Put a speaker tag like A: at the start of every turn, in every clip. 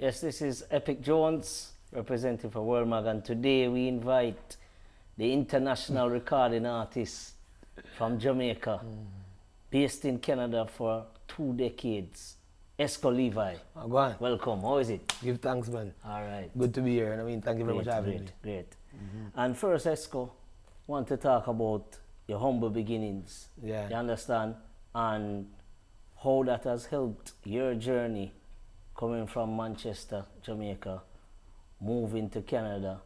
A: Yes, this is Epic Jones, representing for WORLMAG, and today we invite the international recording artist from Jamaica, based in Canada for 2 decades, Exco Levi.
B: Go on.
A: Welcome, how is it?
B: Give thanks, man.
A: All right.
B: Good to be here. Thank you very much for having me.
A: Great. And first, Exco, want to talk about your humble beginnings.
B: Yeah.
A: You understand? And how that has helped your journey coming from Manchester, Jamaica, moving to Canada,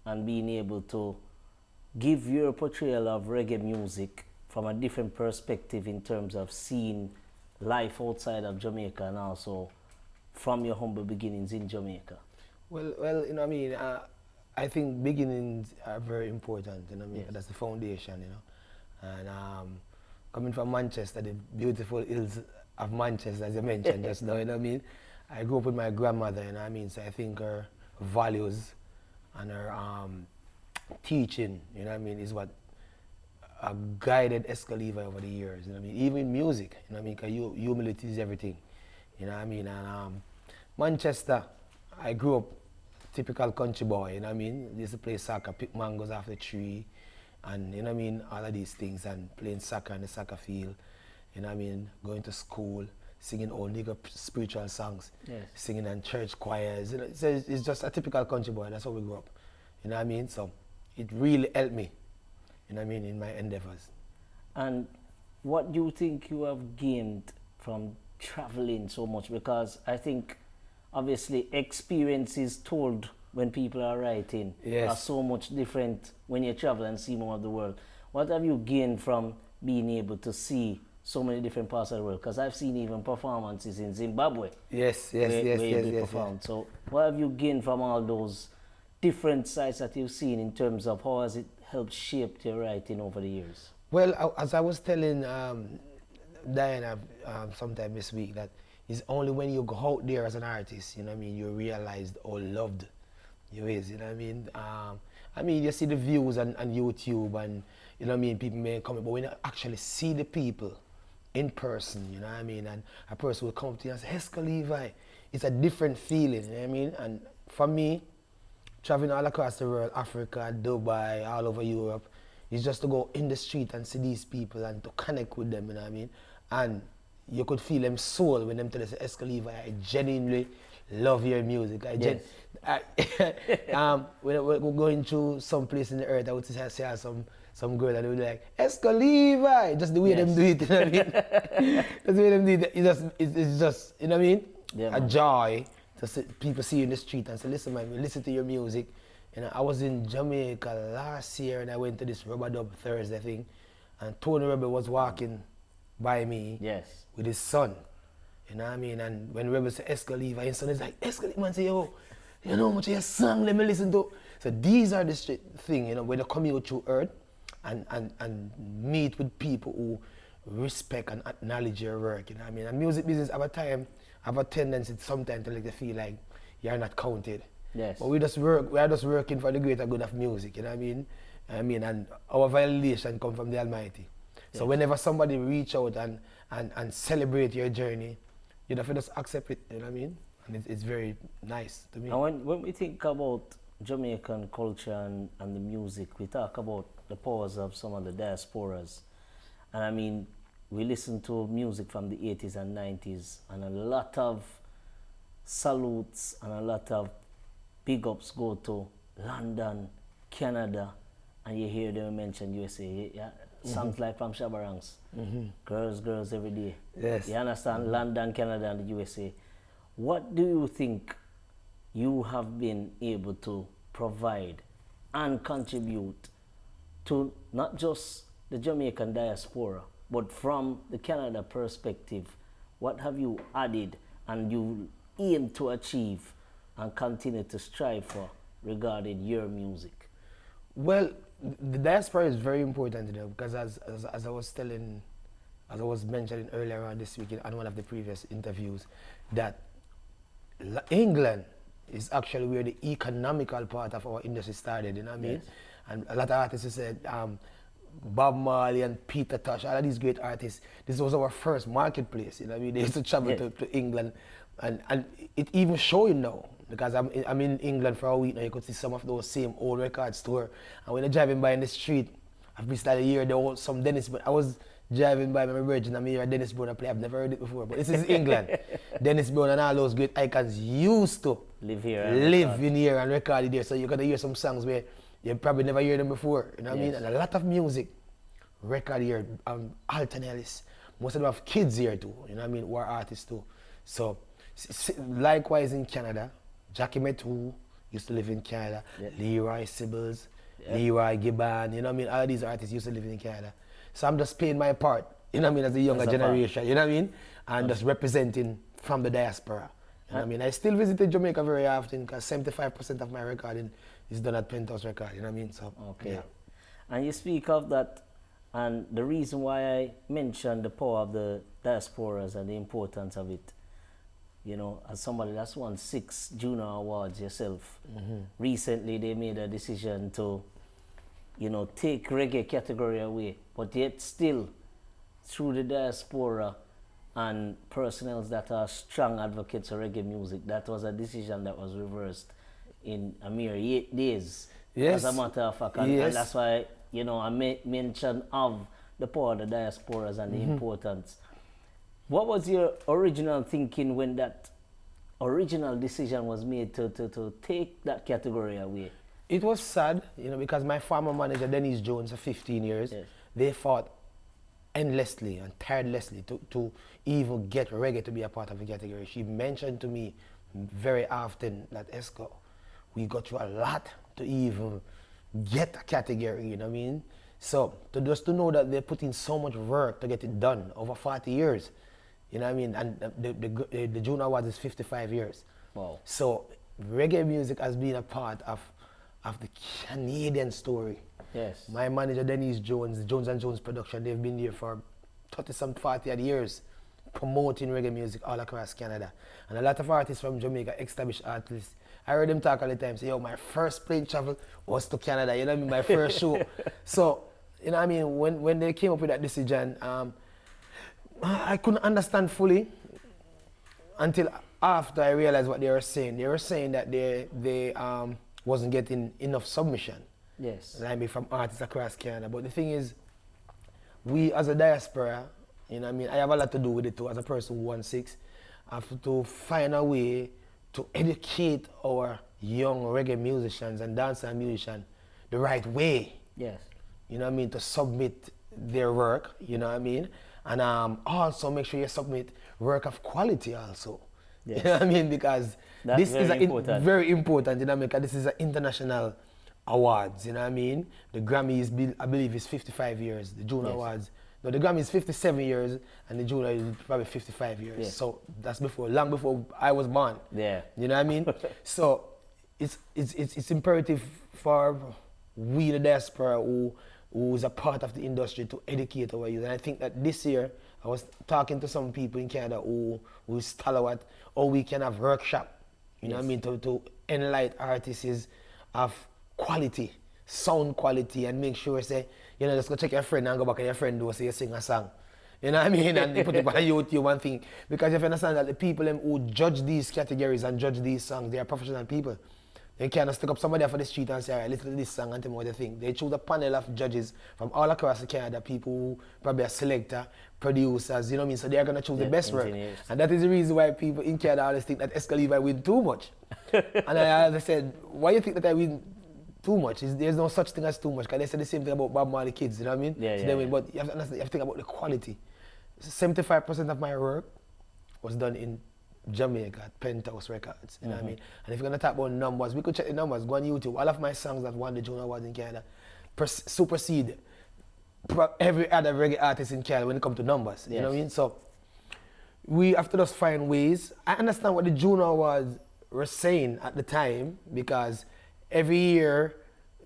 A: and being able to give your portrayal of reggae music from a different perspective in terms of seeing life outside of Jamaica and also from your humble beginnings in Jamaica.
B: Well, I think beginnings are very important,
A: Yes.
B: That's the foundation, And coming from Manchester, the beautiful hills of Manchester, as you mentioned just now, I grew up with my grandmother, So I think her values and her teaching, is what guided Exco Levi over the years, Even in music, because humility is everything, And Manchester, I grew up typical country boy, Used to play soccer, pick mangoes off the tree, and all of these things, and playing soccer in the soccer field, going to school, singing old nigger spiritual songs,
A: Yes.
B: singing in church choirs. It's just a typical country boy. That's how we grew up. So it really helped me, in my endeavors.
A: And what do you think you have gained from traveling so much? Because I think obviously experiences told when people are writing
B: Yes.
A: are so much different when you travel and see more of the world. What have you gained from being able to see so many different parts of the world? Because I've seen even performances in Zimbabwe.
B: Yes.
A: So what have you gained from all those different sides that you've seen in terms of how has it helped shape your writing over the years?
B: Well, as I was telling Diana sometime this week, that it's only when you go out there as an artist, you realize how loved you is, you see the views on YouTube and, people may comment, but when you actually see the people in person, and a person will come up to you and say, Exco Levi, it's a different feeling, And for me, traveling all across the world, Africa, Dubai, all over Europe, is just to go in the street and see these people and to connect with them, And you could feel them soul when them tell us, Exco Levi, I genuinely love your music. When we're going through some place in the earth, I would say some girl and they would be like, Exco Levi, just the way them do it, Just the way them do it, it's just,
A: Yeah,
B: a joy to see people see you in the street and say, listen man, we listen to your music. I was in Jamaica last year and I went to this Rubber Dub Thursday thing, and Tony Rebel was walking by me with his son. And when Rebel said Exco Levi, his son is like, Exco Levi, man say, yo, you know how much of your song let me listen to. So these are the things, when you come out through earth and meet with people who respect and acknowledge your work, And music business have a tendency sometimes to feel like you're not counted.
A: Yes.
B: But we are just working for the greater good of music, And our validation come from the Almighty.
A: Yes.
B: So whenever somebody reach out and celebrate your journey, you have to just accept it, And it's very nice to me.
A: And when we think about Jamaican culture and the music, we talk about the powers of some of the diasporas. And we listen to music from the 80s and 90s, and a lot of salutes and a lot of big ups go to London, Canada, and you hear them mention USA. Yeah? Songs like from Shabarangs, girls every day.
B: Yes.
A: You understand? London, Canada, and the USA. What do you think you have been able to provide and contribute to not just the Jamaican diaspora, but from the Canada perspective? What have you added and you aim to achieve and continue to strive for regarding your music?
B: Well, the diaspora is very important, because as I was mentioning earlier on this week on one of the previous interviews, that England is actually where the economical part of our industry started,
A: Yes.
B: And a lot of artists said Bob Marley and Peter Tosh, all of these great artists, this was our first marketplace, They used to travel to England And it even showing now, because I'm in England for a week now. You could see some of those same old record store, and when you're driving by in the street, I've been started here, there was some Dennis, but I was driving by my virgin, I'm here Dennis Brown play. I've never heard it before, but this is England. Dennis Brown and all those great icons used to
A: live here,
B: in here and record it there. So you're gonna hear some songs where you probably never heard them before. You know what I mean? And a lot of music, record here, alternates. Most of them have kids here too. You know what I mean? Who are artists too. So likewise in Canada, Jackie Metu used to live in Canada. Leroy Sibbles, Leroy Gibbon. You know what I mean? All these artists used to live in Canada. So I'm just playing my part, you know what I mean, as a younger generation, you know what I mean? And just representing from the diaspora. You know what I mean? I still visited Jamaica very often because 75% of my recording is done at Penthouse Record, you know what I mean? So,
A: okay.
B: Yeah.
A: And you speak of that, and the reason why I mentioned the power of the diasporas and the importance of it, you know, as somebody that's won 6 Juno Awards yourself, recently they made a decision to, you know, take reggae category away, but yet still, through the diaspora and personnel that are strong advocates of reggae music, that was a decision that was reversed in a mere 8 days.
B: Yes.
A: As a matter of fact, and that's why, you know, I mentioned of the power of the diasporas and the importance. What was your original thinking when that original decision was made to take that category away?
B: It was sad, you know, because my former manager, Denise Jones, for 15 years, they fought endlessly and tirelessly to even get reggae to be a part of the category. She mentioned to me very often that Exco, we got through a lot to even get a category, you know what I mean? So, just to know that they put in so much work to get it done over 40 years, you know what I mean? And the Juno Awards is 55 years.
A: Wow.
B: So, reggae music has been a part of the Canadian story.
A: Yes.
B: My manager, Denise Jones, Jones & Jones Production, they've been here for 40 odd years promoting reggae music all across Canada. And a lot of artists from Jamaica, established artists, I heard them talk all the time, say, yo, my first plane travel was to Canada, you know what I mean, my first show. So, you know what I mean, when they came up with that decision, I couldn't understand fully until after I realized what they were saying. They were saying that they wasn't getting enough submission.
A: Yes.
B: I mean, from artists across Canada. But the thing is, we as a diaspora, you know what I mean, I have a lot to do with it too, as a person who won 6, I have to find a way to educate our young reggae musicians and dancehall musicians the right way.
A: Yes.
B: You know what I mean, to submit their work, you know what I mean? And also make sure you submit work of quality also. Yes. You know what I mean? Because
A: that's
B: this
A: very
B: is
A: important.
B: Very important, you know what I mean? Because this is an international awards, you know what I mean? The Grammy is, I believe, is 55 years. The Juno Awards, no, the Grammy is 57 years, and the Juno is probably 55 years. Yes. So that's long before I was born.
A: Yeah.
B: You know what I mean? So it's imperative for we, the diaspora, who's a part of the industry, to educate our youth. And I think that this year, I was talking to some people in Canada who stalwart, or we can have workshop, you know what I mean, to enlighten artists of quality, sound quality, and make sure, say, you know, just go check your friend and go back and your friend do, say you sing a song. You know what I mean? And they put it on YouTube and thing. Because if you understand that the people who judge these categories and judge these songs, they are professional people. They can't stick up somebody off the street and say, all right, listen to this song and tell me what they think. They choose a panel of judges from all across Canada, people who probably are selector, producers, you know what I mean? So they are going to choose the best work. And that is the reason why people in Canada always think that Exco Levi win too much. And I said, why do you think that I win too much? There's no such thing as too much. Because they say the same thing about Bob Marley kids, you know what I mean? But you have to understand, you have to think about the quality. 75% of my work was done in Jamaica at Penthouse Records, you know what I mean? And if you're gonna talk about numbers, we could check the numbers, go on YouTube. All of my songs that won the Juno Awards in Canada supersede every other reggae artist in Canada when it comes to numbers, you know what I mean? So we have to just find ways. I understand what the Juno Awards were saying at the time, because every year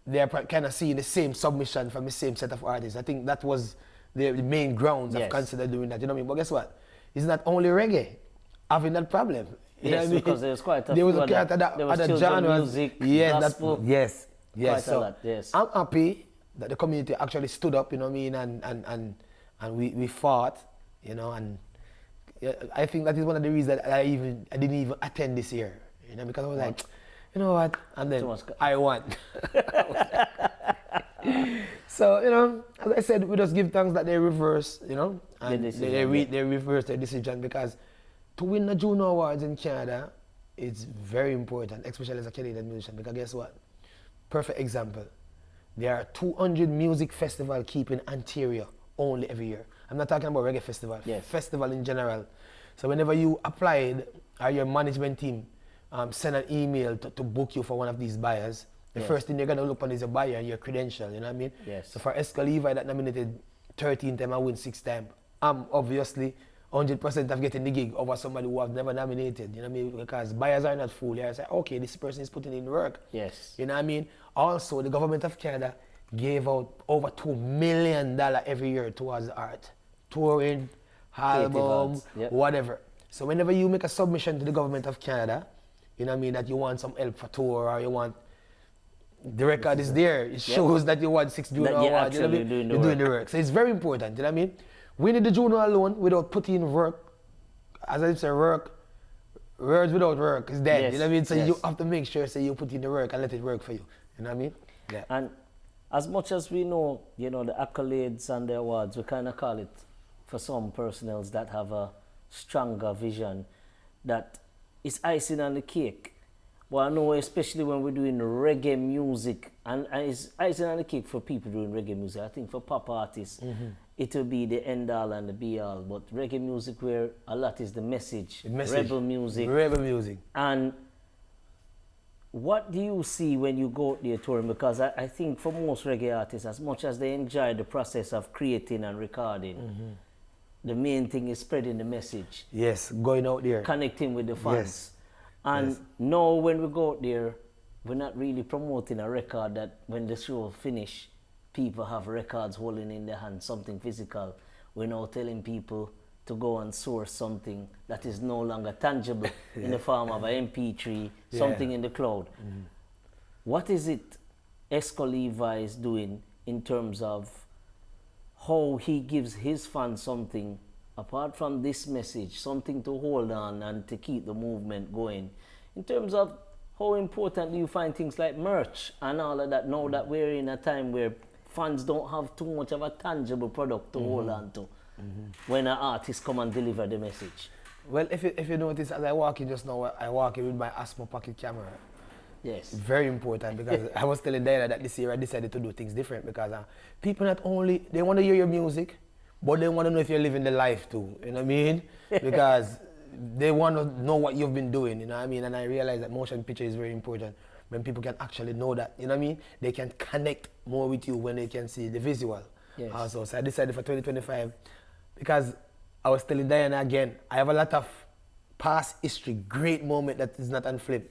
B: they're kind of seeing the same submission from the same set of artists. I think that was the main grounds of consider doing that, you know what I mean? But guess what? It's not only reggae having that problem. You know what I mean?
A: Because there's quite a
B: there was
A: few
B: other genres.
A: Music,
B: gospel. Yes.
A: Quite
B: So
A: a lot, yes.
B: I'm happy that the community actually stood up, you know what I mean, and we fought, you know, and Yeah, I think that is one of the reasons that I didn't even attend this year. You know, because I was like, you know what? And then I won. So, you know, as I said, we just give thanks that they reverse, you know, and they reverse their decision, because to win the Juno Awards in Canada, it's very important, especially as a Canadian musician, because guess what? Perfect example. There are 200 music festivals keeping Ontario only every year. I'm not talking about reggae festival, festival in general. So whenever you applied, or your management team send an email to book you for one of these buyers, the first thing they're going to look on is your buyer and your credential, you know what I mean?
A: Yes.
B: So for Exco Levi that nominated 13 times, I win 6 times. I'm obviously 100% of getting the gig over somebody who have never nominated, you know what I mean? Because buyers are not fool. They say, okay, this person is putting in work.
A: Yes.
B: You know what I mean? Also, the government of Canada gave out over $2 million every year towards art. Touring, album, whatever. So whenever you make a submission to the government of Canada, you know what I mean, that you want some help for tour, or you want, the record is there. It shows that you want 6 Juno Awards. You know what I mean? You're doing the work. So it's very important, you know what I mean? Winning the Juno alone without putting in work, as I say, words without work is dead. You know what I mean? So you have to make sure you put in the work and let it work for you. You know what I mean? Yeah.
A: And as much as we know, you know, the accolades and the awards, we kind of call it, for some personnels that have a stronger vision, that is icing on the cake. But I know, especially when we're doing reggae music, and it's icing on the cake for people doing reggae music. I think for pop artists, it will be the end all and the be all. But reggae music, where a lot is the message. Rebel music.
B: Rebel music.
A: And what do you see when you go out there touring? Because I think for most reggae artists, as much as they enjoy the process of creating and recording, the main thing is spreading the message.
B: Yes, going out there.
A: Connecting with the fans.
B: Yes.
A: And now when we go out there, we're not really promoting a record that when the show finish, people have records holding in their hand, something physical. We're now telling people to go and source something that is no longer tangible in the form of an MP3, something in the cloud. What is it Exco Levi is doing in terms of how he gives his fans something, apart from this message, something to hold on and to keep the movement going? In terms of how important do you find things like merch and all of that, now that we're in a time where fans don't have too much of a tangible product to hold on to when an artist come and deliver the message?
B: Well, if you notice, as I walk in just now, I walk in with my Asthma pocket camera.
A: Yes.
B: Very important, because I was telling Diana that this year I decided to do things different, because people not only, they want to hear your music, but they want to know if you're living the life too, you know what I mean? Because they want to know what you've been doing, you know what I mean? And I realize that motion picture is very important when people can actually know that, you know what I mean? They can connect more with you when they can see the visual.
A: Yes.
B: Also, so I decided for 2025, because I was telling Diana again, I have a lot of past history, great moment that is not on film.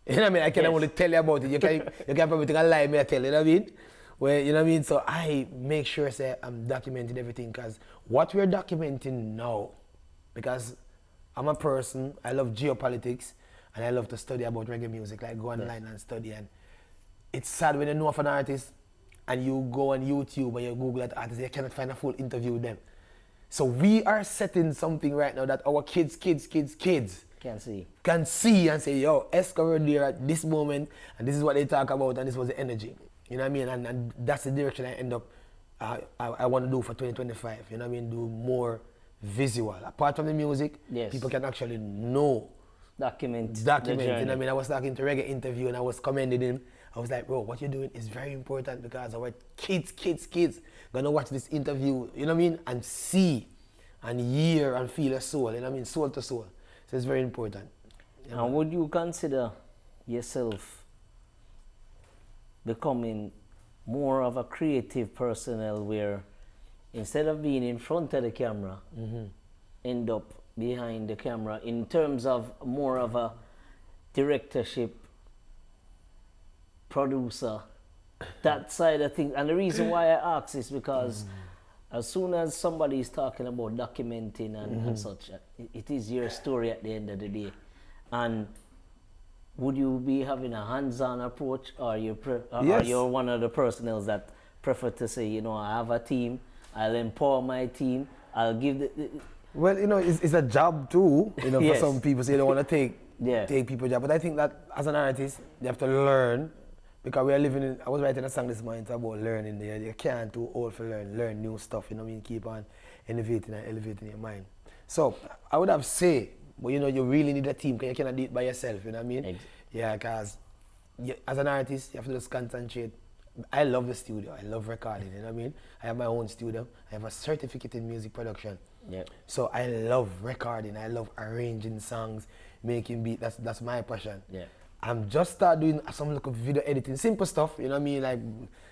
B: You know what I mean? I can only tell you about it. You can probably think I lie, me I tell you, you know what I mean? Well, you know what I mean? So I make sure I'm documenting everything, because what we're documenting now, because I'm a person, I love geopolitics, and I love to study about reggae music, like go online and study. And it's sad when you know of an artist and you go on YouTube and you Google that artist, you cannot find a full interview with them. So we are setting something right now that our kids can see and say, yo, Exco were there at this moment, and this is what they talk about, and this was the energy. You know what I mean? And that's the direction I end up, I want to do for 2025. You know what I mean? Do more visual. Apart from the music, people can actually know.
A: Document,
B: you know what I mean? I was talking to Reggae interview and I was commending him. I was like, bro, what you're doing is very important, because our kids gonna watch this interview, you know what I mean? And see and hear and feel a soul, you know what I mean? Soul to soul. So it's very important.
A: And would you consider yourself becoming more of a creative personnel, where instead of being in front of the camera, end up behind the camera, in terms of more of a directorship, producer, that side of things? And the reason why I ask is because as soon as somebody is talking about documenting and such, it is your story at the end of the day. And would you be having a hands-on approach, or you're one of the personnels that prefer to say, you know, I have a team, I'll empower my team, I'll give
B: Well, you know, it's a job too, you know,
A: Yes.
B: for some people, so you don't want to take people's job. But I think that as an artist, you have to learn, because we are living in, I was writing a song this morning about learning. You can't too old for learn new stuff, you know what I mean? Keep on innovating and elevating your mind. So, I would have say, but you know, you really need a team, because you cannot do it by yourself, you know what I mean? Yeah, because as an artist, you have to just concentrate. I love the studio, I love recording, you know what I mean? I have my own studio, I have a certificate in music production.
A: Yeah.
B: So I love recording, I love arranging songs, making beats, that's my passion.
A: Yeah.
B: I'm just start doing some look of video editing, simple stuff, you know what I mean? Like,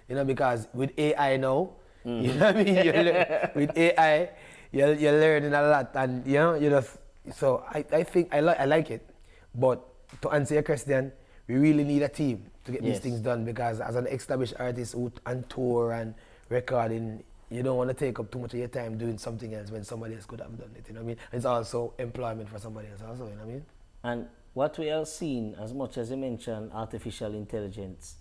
B: you know, because with AI now, you know what I mean? With AI, you're learning a lot, and you know, you just, so I think I like it. But to answer your question, we really need a team to get these things done, because as an established artist who on tour and recording, you don't want to take up too much of your time doing something else when somebody else could have done it, you know what I mean? It's also employment for somebody else also, you know what I mean?
A: And what we are seeing, as much as you mentioned artificial intelligence,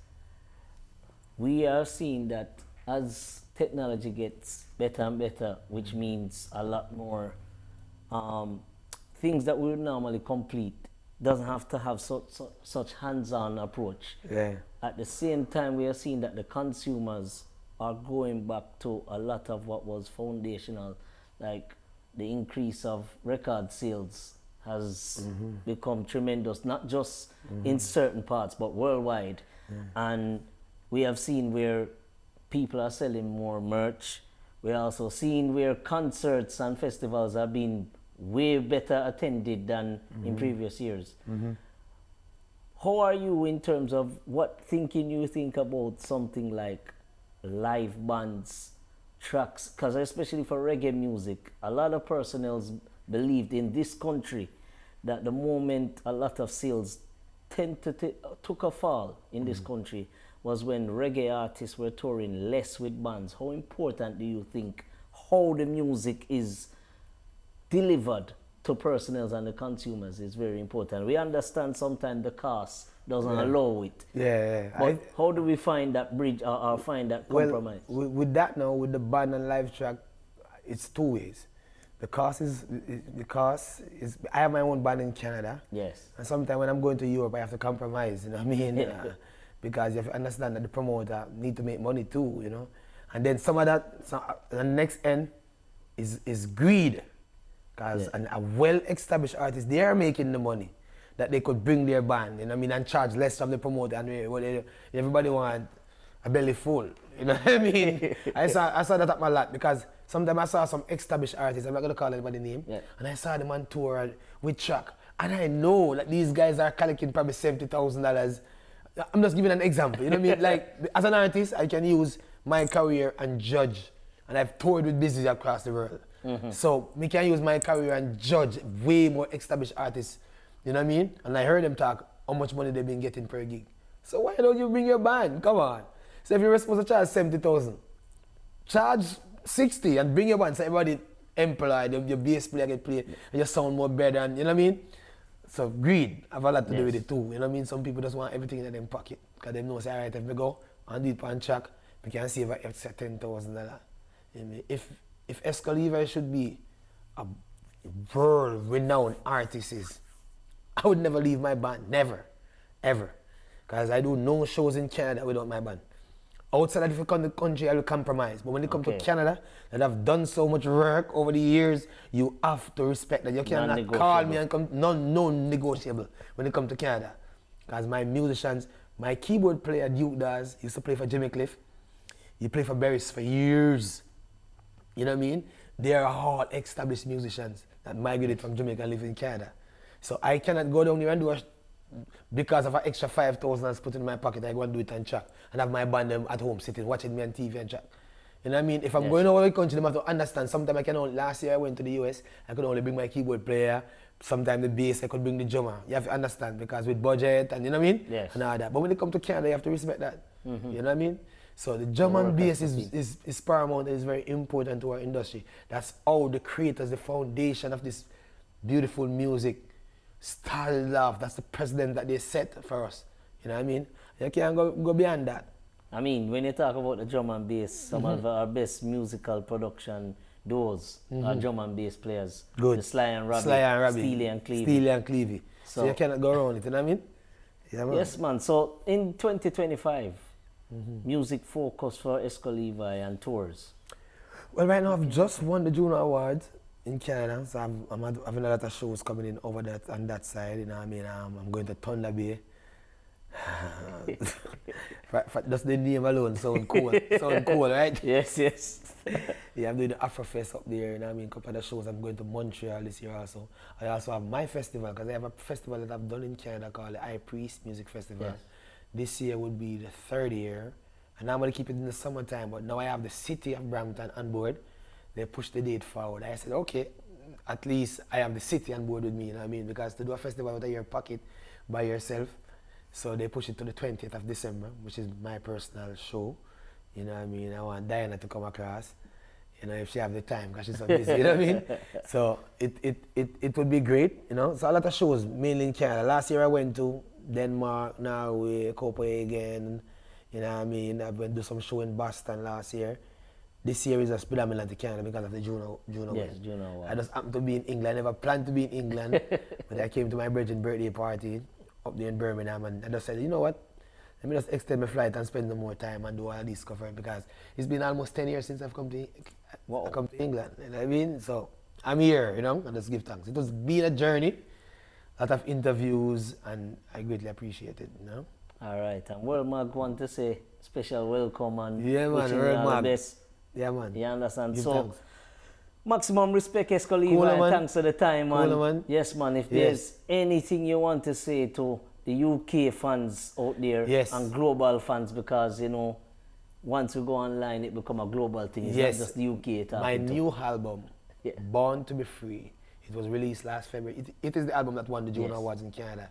A: we are seeing that as technology gets better and better, which means a lot more things that we would normally complete doesn't have to have such hands-on approach.
B: Yeah.
A: At the same time, we are seeing that the consumers are going back to a lot of what was foundational, like the increase of record sales has become tremendous, not just in certain parts, but worldwide. And we have seen where people are selling more merch. We're also seeing where concerts and festivals have been way better attended than in previous years. How are you in terms of what thinking you think about something like live bands, tracks? Because especially for reggae music, a lot of personnel believed in this country that the moment a lot of sales took a fall in this country was when reggae artists were touring less with bands. How important do you think how the music is delivered to personnel and the consumers is very important? We understand sometimes the cost doesn't allow it. But how do we find that bridge or find that compromise?
B: Well, with that now, with the band and live track, it's two ways. The cost is, I have my own band in Canada.
A: Yes.
B: And sometimes when I'm going to Europe, I have to compromise, you know what I mean? Because you have to understand that the promoter need to make money too, you know? And then some of that, the next end is greed. Because a well-established artist, they are making the money that they could bring their band, you know what I mean, and charge less from the promoter. And everybody want a belly full, you know what I mean? I saw that up a lot, because sometimes I saw some established artists, I'm not going to call anybody's name, and I saw them on tour with track, and I know that these guys are collecting probably $70,000. I'm just giving an example, you know what I mean? Like, as an artist, I can use my career and judge, and I've toured with business across the world. So, me can use my career and judge way more established artists, you know what I mean? And I heard them talk how much money they've been getting per gig. So why don't you bring your band? Come on. So if you're supposed to charge 70,000, charge 60 and bring your band so everybody employed, your bass player get played, and your sound more better, and you know what I mean? So greed have a lot to do with it too, you know what I mean? Some people just want everything in their pocket, because they know, say, alright, if we go and do it on track, we can save an extra $10,000. You know what I mean? If Exco Levi should be a world-renowned artist, I would never leave my band, never, ever. Because I do no shows in Canada without my band. Outside of the country, I will compromise. But when it comes to Canada, that I've done so much work over the years, you have to respect that. You cannot call me and come, non-negotiable when it comes to Canada. Because my musicians, my keyboard player, Duke Dawes, used to play for Jimmy Cliff. He played for Berries for years. You know what I mean? They are all established musicians that migrated from Jamaica and live in Canada. So I cannot go down there and do a, because of an extra 5,000 that's put in my pocket, I go and do it on track. And have my band them at home sitting, watching me on TV and track. You know what I mean? If I'm going over the country, they have to understand. Sometimes I can only, last year I went to the US, I could only bring my keyboard player. Sometimes the bass, I could bring the drummer. You have to understand, because with budget and you know what I mean?
A: Yes.
B: And all that. But when it comes to Canada, you have to respect that. You know what I mean? So the drum and bass is paramount, is very important to our industry. That's how the creators, the foundation of this beautiful music started off. That's the precedent that they set for us. You know what I mean? You can't go beyond that.
A: I mean, when you talk about the drum and bass, some of our best musical production those are drum and bass players.
B: Good.
A: The Sly and Robbie, Steely and Clevie.
B: Steely and Clevie. So you cannot go around it, you know what I mean? Yeah, man.
A: Yes, man. So in 2025, music focus for Exco Levi and tours.
B: Well, right now I've just won the Juno Awards in Canada, so I'm having a lot of shows coming in over that on that side. You know what I mean? I'm going to Thunder Bay. Just the name alone sound cool. Sound cool, right?
A: Yes, yes.
B: Yeah, I'm doing the Afrofest up there. You know what I mean? A couple of the shows. I'm going to Montreal this year also. I also have my festival because I have a festival that I've done in Canada called the High Priest Music Festival.
A: Yes.
B: This year would be the third year. And I'm going to keep it in the summertime, but now I have the city of Brampton on board. They pushed the date forward. I said, okay, at least I have the city on board with me, you know what I mean? Because to do a festival out of your pocket by yourself, so they pushed it to the 20th of December, which is my personal show. You know what I mean? I want Diana to come across, you know, if she have the time, because she's so busy, you know what I mean? So it would be great, you know? So a lot of shows, mainly in Canada. Last year I went to Denmark, Norway, Copenhagen. You know what I mean? I went to some show in Boston last year. This year is just predominantly Canada because of the Juno
A: Yes, Juno Awards.
B: I just happened to be in England. I never planned to be in England, but I came to my brethren's birthday party up there in Birmingham, and I just said, you know what? Let me just extend my flight and spend some more time and do all this covering, because it's been almost 10 years since I've come to England. You know what I mean? So I'm here, you know, and just give thanks. It was been a journey, a lot of interviews, and I greatly appreciate it, you know?
A: All right, and WORLMAG want to say special welcome and
B: yeah, man,
A: wishing you all the best.
B: Yeah, man.
A: You understand?
B: Give
A: so,
B: thanks.
A: maximum respect, Exco Levi,
B: Cool,
A: and thanks for the time, man.
B: Cool, man.
A: Yes, man, if there's anything you want to say to the UK fans out there and global fans, because, you know, once you go online, it become a global thing. It's not just the UK.
B: My new album, Born to be Free, it was released last February. It is the album that won the Juno Awards in Canada.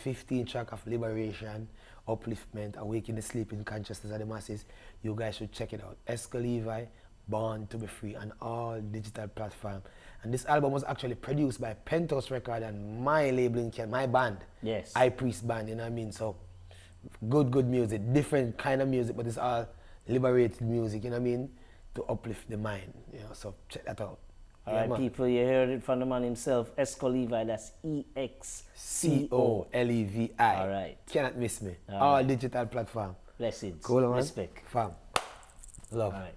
B: 15 track of liberation, upliftment, awakening the sleeping consciousness of the masses. You guys should check it out. Exco Levi, Born to be Free, on all digital platforms. And this album was actually produced by Penthouse Record and my label in Canada, my band. Yes. High Priest band, you know what I mean? So good music, different kind of music, but it's all liberated music, you know what I mean? To uplift the mind, you know, so check that out.
A: All right, people, you heard it from the man himself, Exco Levi, that's EXCO
B: Levi.
A: All right.
B: Cannot miss me. All digital platform.
A: Blessings.
B: Cool, man.
A: Respect.
B: Fam. Love.
A: All right.